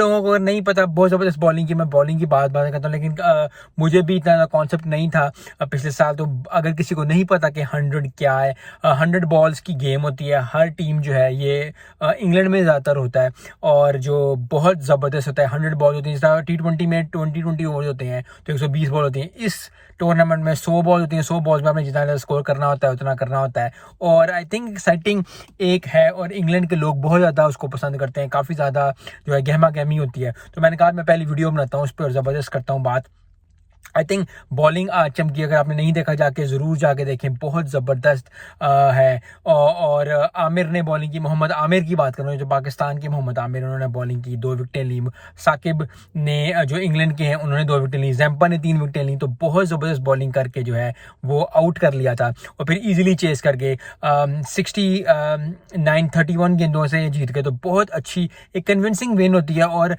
लोगों को अगर नहीं पता बहुत ज़बरदस्त बॉलिंग की, मैं बॉलिंग की बात करता हूँ, लेकिन मुझे भी इतना कॉन्सेप्ट नहीं था पिछले साल। तो अगर किसी को नहीं पता कि 100 क्या है, 100 बॉल्स की गेम होती है। हर टीम जो है ये इंग्लैंड में ज़्यादातर होता है और जो बहुत ज़बरदस्त होता है। 100 बॉल होती है, जैसा T20 में 20 ओवर होते हैं तो 120 बॉल होती हैं। इस टूर्नामेंट में 100 बॉल होती हैं। 100 बॉल्स में आपने जितना स्कोर करना होता है उतना करना होता है। और आई थिंक एक्साइटिंग एक है और इंग्लैंड के लोग बहुत ज़्यादा उसको पसंद करते हैं। काफ़ी ज़्यादा जो है गहमा गहमी होती है। तो मैंने कहा मैं पहली वीडियो बनाता हूँ उस पर, ज़बरदस्त करता हूँ बात। आई थिंक बॉलिंग चमकी, अगर आपने नहीं देखा जाके ज़रूर जाके देखें, बहुत ज़बरदस्त है। और आमिर ने बॉलिंग की, मोहम्मद आमिर की बात कर रहा हूँ, जो पाकिस्तान के मोहम्मद आमिर, उन्होंने बॉलिंग की, 2 विकेटें ली। साकिब ने जो इंग्लैंड के हैं उन्होंने 2 विकेटें ली। जैम्पा ने 3 विकेटें ली। तो बहुत ज़बरदस्त बॉलिंग करके जो है वो आउट कर लिया था और फिर ईजिली चेस करके 31 गेंदों से जीत गए। तो बहुत अच्छी एक कन्विंसिंग विन होती है। और